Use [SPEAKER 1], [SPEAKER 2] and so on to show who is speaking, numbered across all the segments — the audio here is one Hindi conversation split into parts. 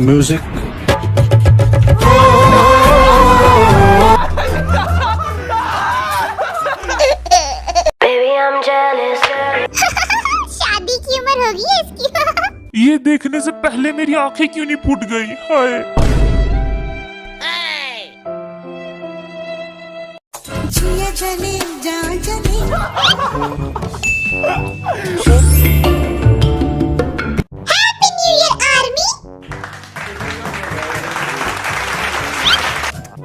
[SPEAKER 1] म्यूजिक।
[SPEAKER 2] शादी की उम्र होगी है इसकी।
[SPEAKER 3] ये देखने से पहले मेरी आंखें क्यों नहीं फूट गई? Hi.
[SPEAKER 2] Happy new year army.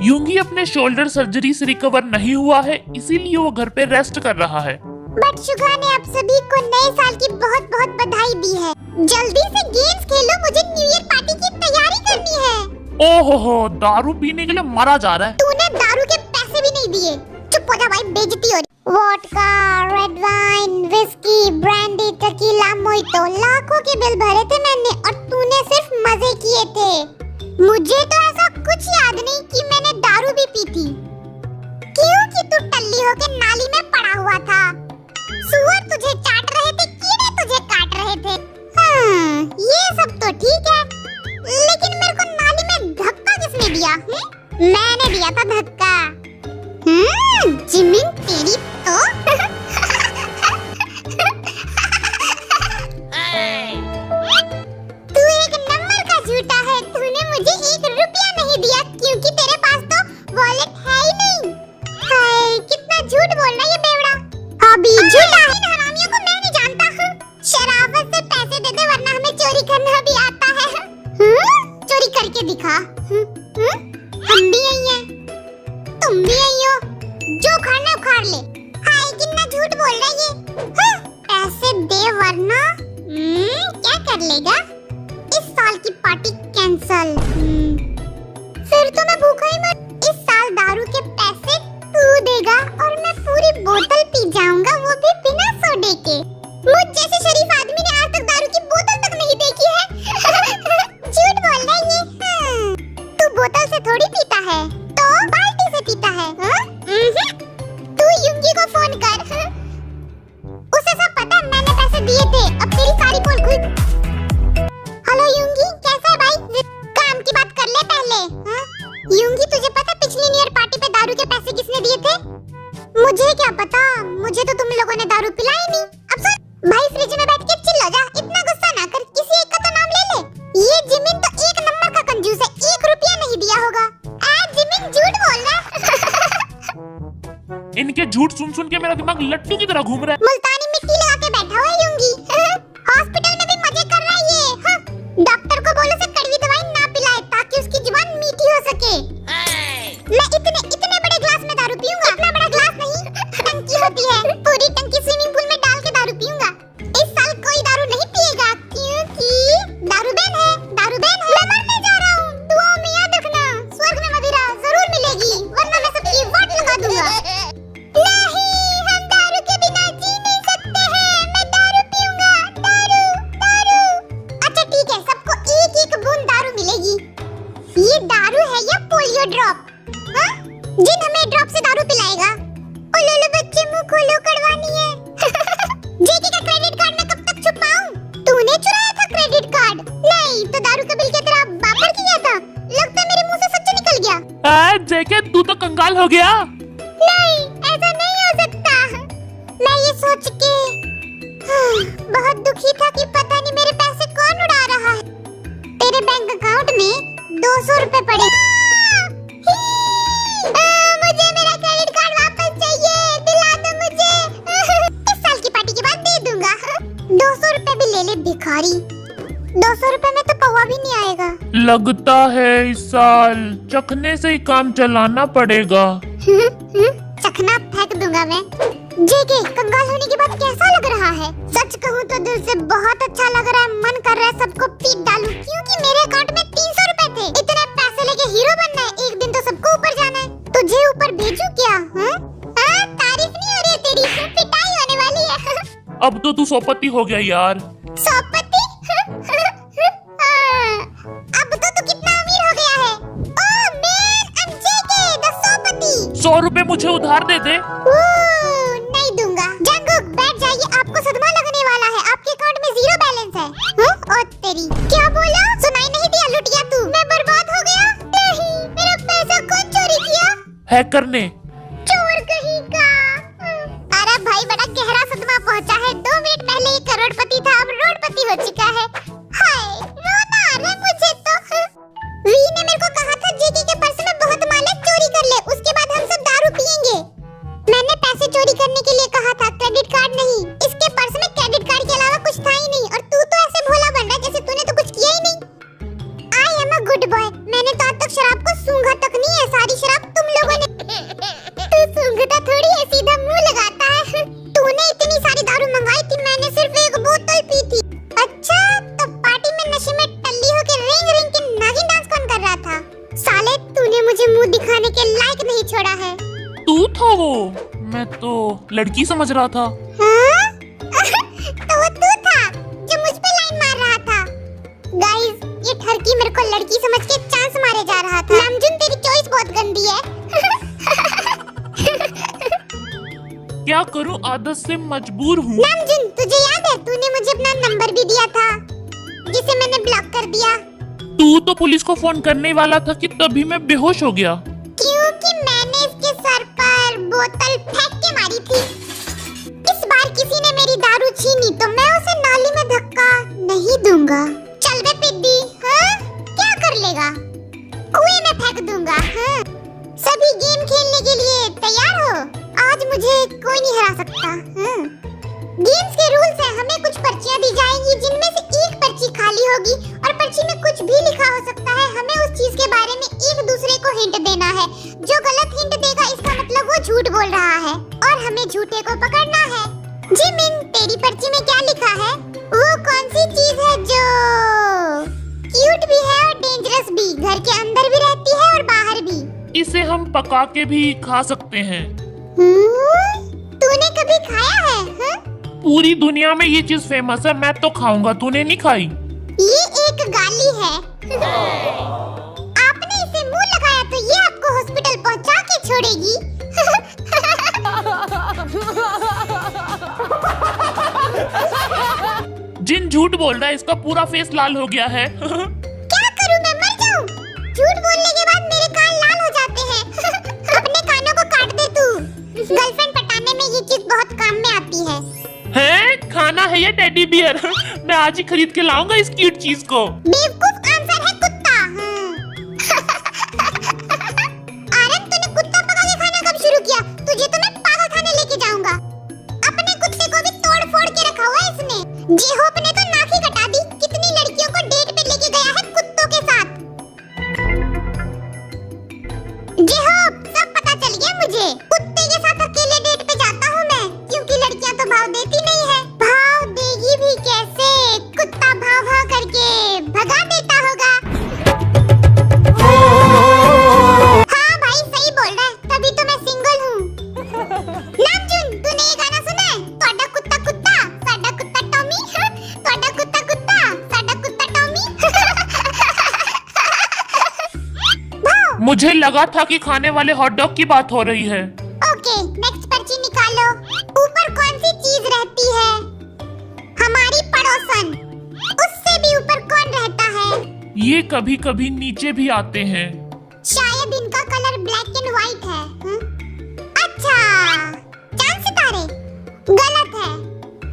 [SPEAKER 3] Yoongi अपने शोल्डर सर्जरी से रिकवर नहीं हुआ है, इसीलिए वो घर पे रेस्ट कर रहा है।
[SPEAKER 2] बट शुगा ने आप सभी को नए साल की बहुत बहुत बधाई दी है। जल्दी से गेम्स खेलो, मुझे न्यू ईयर पार्टी की तैयारी करनी है।
[SPEAKER 3] ओहो, दारू पीने के लिए मरा जा रहा है।
[SPEAKER 2] तूने दारू के पैसे भी नहीं दिए। चुप हो जा भाई, बेइज्जती हो रही। Vodka, red wine, whisky, brandy, tequila, mojito, लाखों के बिल भरे थे मैंने और तूने सिर्फ मजे किए थे। मुझे तो ऐसा कुछ याद नहीं कि मैंने दारू भी पी थी। क्योंकि तू टल्ली होके नाली में पड़ा हुआ था। सुअर तुझे चाट रहे थे, कीड़े तुझे काट रहे थे। हाँ, ये सब तो ठीक है, लेकिन मेरे को नाली में धक्का किसने दिया? मैंने दिया था धक्का। जिमिन तेरी तो। तू एक नंबर का झूठा है। तूने मुझे 1 रुपया नहीं दिया क्योंकि तेरे पास तो वॉलेट है ही नहीं। हाय, कितना झूठ बोल रहा है ये बेवड़ा। अभी झूठा है। इन हरामियों को मैं नहीं जानता। शराफत से पैसे दे दे वरना हमें चोरी करना भी आता है। चोरी करके दिखा। हम भी यही हैं, तुम भी यही हो। जो खाना उखाड़ ले। हाय, कितना झूठ बोल रहा है ये। पैसे दे वरना क्या कर लेगा? इस साल की पार्टी कैंसल। फिर तो मैं भूखा ही मर। इस साल दारू के पैसे तू देगा और मैं पूरी बोतल पी जाऊंगा, वो भी बिना सोडे के। मुझ जैसे शरीफ आदमी ने आज तक दारू की बोतल तक नहीं देखी है। झूठ बोल रहा है ये। तू बोतल से थोड़ी पीता है, तो बाल्टी से पीता है। तू युंगी को फोन कर। उसे सब पता, मैंने पैसे दिए थे। अब तेरी सारी पोल खुद। हेलो युंगी, कैसा है भाई? काम की बात कर ले पहले। युंगी, तुझे पता पिछली न्यू ईयर पार्टी पे दारू के पैसे किसने दिए थे? मुझे क्या पता, मुझे तो तुम लोगों ने दारू पिलाई नहीं। अब सुन भाई, फ्रिज में बैठ के चिल्ला जा, इतना गुस्सा ना कर, किसी एक का तो नाम ले ले। ये जिमिन तो एक नंबर का कंजूस है, 1 रुपया नहीं दिया होगा। जिमिन झूठ बोल रहा है।
[SPEAKER 3] इनके झूठ सुन सुन के मेरा दिमाग लट्टू की तरह घूम रहा है।
[SPEAKER 2] मुल्तानी मिट्टी लगा के बैठा हुआ है युंगी। हॉस्पिटल में भी मजे कर रहा है ये। डॉक्टर को बोलो से कड़वी दवाई ना पिलाए ताकि उसकी जुबान मीठी हो सके। मैं इतने बड़े ग्लास में दारू पीऊंगा। इतना बड़ा ग्लास नहीं, टंकी होती है, पूरी टंकी स्विमिंग पूल में डाल के दारू पीऊंगा। इस साल कोई दारू नहीं पिएगा क्योंकि दारू बैन है। दारू बैन है। मैं मरने जा रहा हूँ, दुआओं में याद रखना। स्वर्ग में मदिरा जरूर मिलेगी, वरना मैं सबकी वाट लगा दूंगा। नहीं, हम दारू के बिना जी नहीं सकते हैं। मैं दारू पीऊंगा। दारू। अच्छा ठीक है, सबको एक बूंद दारू मिलेगी। ये दारू है या पोलियो ड्रॉप? जिन हमें ड्रॉप से दारू पिलाएगा। ओ लोलो बच्चे, मुंह खोलो, कड़वानी है। जेके का क्रेडिट कार्ड मैं कब तक छुपाऊं? तूने चुराया था क्रेडिट कार्ड? नहीं तो दारू का बिल क्या तेरा बाप भर के गया था? लगता है मेरे मुंह से सच निकल गया।
[SPEAKER 3] जेके, तू तो कंगाल हो गया।
[SPEAKER 2] नहीं, ऐसा नहीं हो सकता। मैं ये सोच के बहुत दुखी था कि पता नहीं मेरे पैसे कौन उड़ा रहा है। तेरे बैंक अकाउंट में 200 रुपए पड़े। मुझे मेरा क्रेडिट कार्ड वापस चाहिए, दिला दो मुझे। इस साल की पार्टी के बाद दे दूंगा। 200 रुपए भी ले ले भिखारी। 200 रुपए में तो पौवा भी नहीं आएगा।
[SPEAKER 3] लगता है इस साल चखने से ही काम चलाना पड़ेगा।
[SPEAKER 2] चखना फेंक दूंगा मैं। जेके, कंगाल होने के बाद कैसा लग रहा है? सच कहूँ तो दिल से बहुत अच्छा लग रहा है। मन कर रहा है सबको पीट डालूं क्योंकि मेरे अकाउंट में 300 रुपए थे। इतने पैसे लेके हीरो बनना है, एक दिन तो सबको ऊपर जाना है। तुझे ऊपर भेजूं क्या? तारीफ नहीं हो रही है तेरी, पिटाई होने वाली है।
[SPEAKER 3] अब तो तू सोपति हो गया यार।
[SPEAKER 2] सोपति? अब तो तू कितना अमीर हो गया है। Oh man, I'm JK, the सोपति।
[SPEAKER 3] 100 रुपए मुझे उधार दे दे।
[SPEAKER 2] नहीं दूंगा। जंगुक बैठ जाइए, आपको सदमा लगने वाला है। आपके अकाउंट में 0 बैलेंस है। ओ तेरी, क्या बोला? सुनाई नहीं दिया लुटिया तू?
[SPEAKER 3] करने।
[SPEAKER 2] चोर कहीं का। अरे भाई बड़ा गहरा सदमा पहुंचा है। 2 मिनट पहले ये करोड़पति था, अब रोडपति हो चुका है। हाय रोना आ रहा है मुझे तो। वी ने मेरे को कहा था जेकी के पर्स में बहुत माल है, चोरी कर ले, उसके बाद हम सब दारू पियेंगे। मैंने पैसे चोरी करने के लिए कहा था, क्रेडिट कार्ड नहीं। इसके पर्स में क्रेडिट कार्ड के अलावा कुछ था ही नहीं, और तू तो ऐसे भोला बन रहा जैसे तूने तो कुछ किया ही नहीं। I am a good boy. मैंने तो आज तक शराब को सूंघा तक नहीं है, सारी शराब तुम लोगों ने। तू सूंघता थोड़ी है, सीधा मुंह लगाता है। तूने इतनी सारी दारू मंगाई थी, मैंने सिर्फ 1 बोतल पी थी। अच्छा, तो पार्टी में नशे में टल्ली होके रिंग रिंग के नागिन डांस कौन कर रहा था? साले तूने मुझे मुंह दिखाने के लायक नहीं छोड़ा है।
[SPEAKER 3] तू था वो? मैं तो लड़की समझ रहा था।
[SPEAKER 2] हाँ? तो वो तू था जो मुझ पे लाइन मार रहा था। गाइस, ये ठरकी मेरे को लड़की समझ के चांस मारे जा रहा था। नामजुन तेरी चॉइस बहुत गंदी है।
[SPEAKER 3] क्या करूं, आदत से मजबूर हूँ।
[SPEAKER 2] नामजुन तुझे याद है तूने मुझे अपना नंबर भी दिया था, जिसे मैंने ब्लॉक कर दिया।
[SPEAKER 3] तू तो पुलिस को फोन करने वाला था कि तभी मैं बेहोश हो गया।
[SPEAKER 2] क्योंकि मैंने इसके सर पर बोतल फेंक के मारी थी। इस बार किसी ने मेरी दारू छीनी तो मैं उसे नाली में धक्का नहीं दूंगा। चल बे पिद्दी, हाँ? क्या कर लेगा? कुएं में फेंक दूंगा। हाँ? सभी गेम खेलने के लिए तैयार हो? आज मुझे कोई नहीं हरा सकता। हाँ? गेम्स के रूल्स हैं, हमें कुछ पर्चियां दी जाएंगी जिनमें से एक पर्ची खाली होगी और पर्ची में कुछ भी लिखा हो सकता है। हमें उस चीज के बारे में एक दूसरे को हिंट देना है। जो गलत हिंट देगा इसका मतलब वो झूठ बोल रहा है और हमें झूठे को पकड़ना है। जिमिन, तेरी पर्ची में क्या लिखा है? वो कौन सी चीज है जो क्यूट भी है और डेंजरस भी, घर के अंदर भी रहती है और बाहर भी?
[SPEAKER 3] इसे हम पका के भी खा सकते हैं।
[SPEAKER 2] तूने कभी खाया है? हाँ?
[SPEAKER 3] पूरी दुनिया में ये चीज फेमस है, मैं तो खाऊंगा, तूने नहीं खाई।
[SPEAKER 2] ये एक गाली है। आपने इसे मुंह लगाया तो ये आपको हॉस्पिटल पहुंचा के छोड़ेगी।
[SPEAKER 3] जिन झूठ बोल रहा है इसका पूरा फेस लाल हो गया है।
[SPEAKER 2] क्या करूं, मैं मर जाऊं? झूठ बोलने के बाद मेरे कान लाल हो जाते हैं। अपने कानों को काट दे तू। गर्लफ्रेंड पटाने में ये चीज बहुत काम में आती है।
[SPEAKER 3] हैं? खाना है या टेडी बियर? मैं आज ही खरीद के लाऊंगा इस क्यूट चीज को।
[SPEAKER 2] बेवकूफ, आंसर है कुत्ता। आरन, तूने कुत्ता पका के खाना कब शुरू किया? तुझे तो मैं पागल खाने लेके जाऊंगा। अपने कुत्ते को भी तोड़ फोड़ के रखा हुआ है इसने। जेहोप ने तो नाक ही कटा दी। कितनी लड़कियों को डेट पे लेके गया है कुत्तों के साथ। जेहोप, सब पता चल गया मुझे। कुत्ते के साथ अकेले डेट पे जाता हूँ मैं, क्योंकि लड़कियां तो भाव देती नहीं है। भाव देगी भी कैसे? कुत्ता भाव भाव करके भगा देता होगा। हाँ भाई सही बोल रहा है, तभी तो मैं सिंगल हूँ। नामजुन, तूने ये गाना सुना है? तोड़ा कुत्ता कुत्ता, साडा कुत्ता टॉमी। तोड़ा कुत्ता कुत्ता, साडा कुत्ता टॉमी। भाव।
[SPEAKER 3] मुझे लगा था कि खाने वाले हॉट डॉग की बात हो रही है।
[SPEAKER 2] ओके, नेक्स्ट पर्ची निकालो। ऊपर कौन सी चीज रहती है? हमारी पड़ोसन। उससे भी ऊपर कौन रहता है?
[SPEAKER 3] ये कभी कभी नीचे भी आते हैं।
[SPEAKER 2] शायद इनका कलर ब्लैक एंड व्हाइट है। अच्छा, चांद सितारे? गलत है।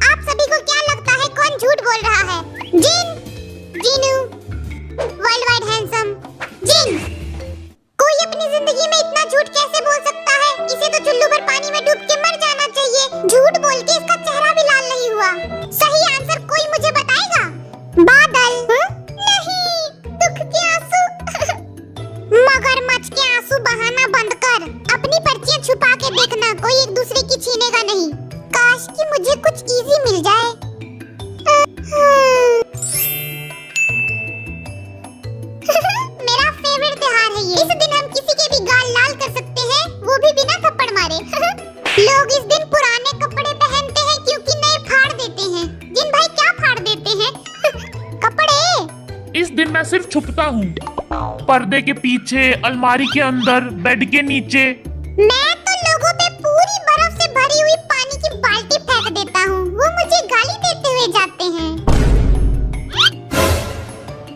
[SPEAKER 2] आप सभी को क्या लगता है कौन झूठ बोल रहा है? जिन, जिनू, वर्ल्ड वाइड हैंडसम, जिन। कोई अपनी जिंदगी में इतना झूठ कैसे बोल सकता है? इसे तो चुल्लू भर पानी में डूब के मर जाना चाहिए। झूठ बोल के इसका चेहरा भी लाल नहीं हुआ। सही आंसर कोई मुझे बताएगा? बादल। नहीं, दुख के आंसू। मगरमच्छ के आंसू बहाना बंद कर। अपनी पर्चियां छुपा के देखना, कोई एक दूसरे की छीनेगा नहीं। काश कि मुझे कुछ इजी मिल जाए। मेरा फेवरेट त्योहार है ये। इस दिन हम किसी के भी गाल लाल कर सकते हैं, वो भी बिना थप्पड़ मारे। लोग इस दिन पुराने कपड़े पहनते हैं क्योंकि नए फाड़ देते हैं। जिन भाई क्या फाड़ देते हैं? कपड़े।
[SPEAKER 3] इस दिन मैं सिर्फ छुपता हूँ, पर्दे के पीछे, अलमारी के अंदर, बेड के नीचे।
[SPEAKER 2] मैं तो लोगों पे पूरी बर्फ से भरी हुई पानी की बाल्टी फेंक देता हूँ, वो मुझे गाली देते हुए जाते हैं।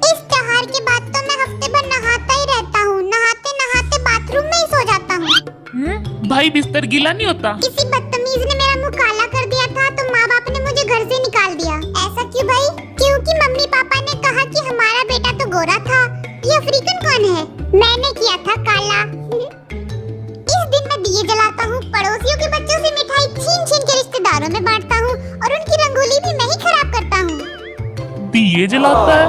[SPEAKER 2] इस त्योहार के बाद तो मैं हफ्ते भर नहाता ही रहता हूँ। नहाते नहाते बाथरूम में ही सो जाता हूँ।
[SPEAKER 3] कहीं बिस्तर गीला नहीं होता?
[SPEAKER 2] किसी बदतमीज ने मेरा मुंह काला कर दिया था तो माँ बाप ने मुझे घर से निकाल दिया। ऐसा क्यों भाई? क्योंकि मम्मी पापा ने कहा कि हमारा बेटा तो गोरा था। ये अफ्रीकन कौन है? मैंने किया था काला। इस दिन मैं दिए जलाता हूँ, पड़ोसियों के बच्चों से मिठाई छीन-छीन के रिश्तेदारों में बांटता हूँ और उनकी रंगोली भी मैं ही खराब करता हूँ।
[SPEAKER 3] दिए जलाता है?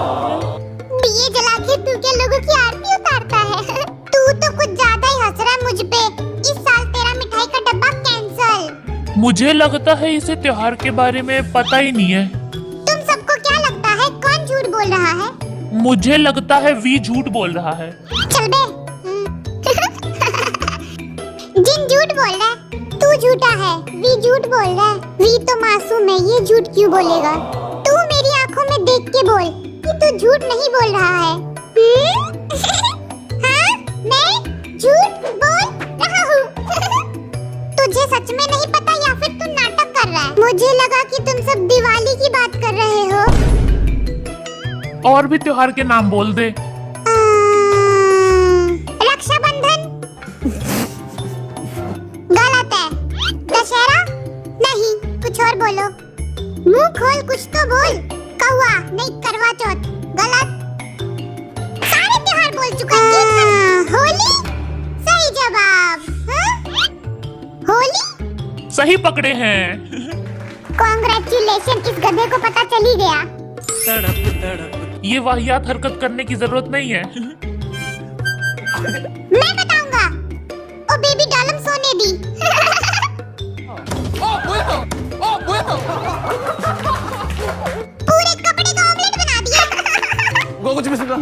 [SPEAKER 2] दिए जला के तू क्या लोगों की आरती उतारता है? तू तो कुछ ज्यादा ही हंस रहा है मुझ पे। इस साल तेरा मिठाई का डब्बा कैंसल।
[SPEAKER 3] मुझे लगता है इसे त्योहार के बारे में पता ही नहीं है।
[SPEAKER 2] तुम सबको क्या लगता है कौन झूठ बोल रहा है?
[SPEAKER 3] मुझे लगता है वी झूठ बोल रहा है।
[SPEAKER 2] चल बे। जिन झूठ बोल रहा है, तू झूठा है। वी झूठ बोल रहा है। वी तो मासूम है, ये झूठ क्यों बोलेगा? तू मेरी आंखों में देख के बोल कि तू झूठ नहीं बोल रहा है। हाँ, मैं झूठ बोल रहा हूँ। तुझे सच में नहीं पता या फिर तू नाटक कर रहा है? मुझे लगा कि तुम सब दिवाली की बात कर रहे हो।
[SPEAKER 3] और भी त्योहार के नाम बोल दे।
[SPEAKER 2] रक्षाबंधन गलत है। दशहरा नहीं, कुछ और बोलो। मुंह खोल, कुछ तो बोल। कौवा नहीं, करवा चौथ गलत। सारे त्योहार बोल चुका है। होली सही जवाब। हाँ? होली
[SPEAKER 3] सही पकड़े हैं।
[SPEAKER 2] कांग्रेचुलेशन, इस गधे को पता चल ही गया।
[SPEAKER 3] ये वाहियात हरकत करने की जरूरत नहीं है।
[SPEAKER 2] मैं बताऊंगा। ओ बेबी डॉलम सोने दी। पूरे कपड़े का ऑमलेट बना दिया।
[SPEAKER 1] वो कुछ भी सुना।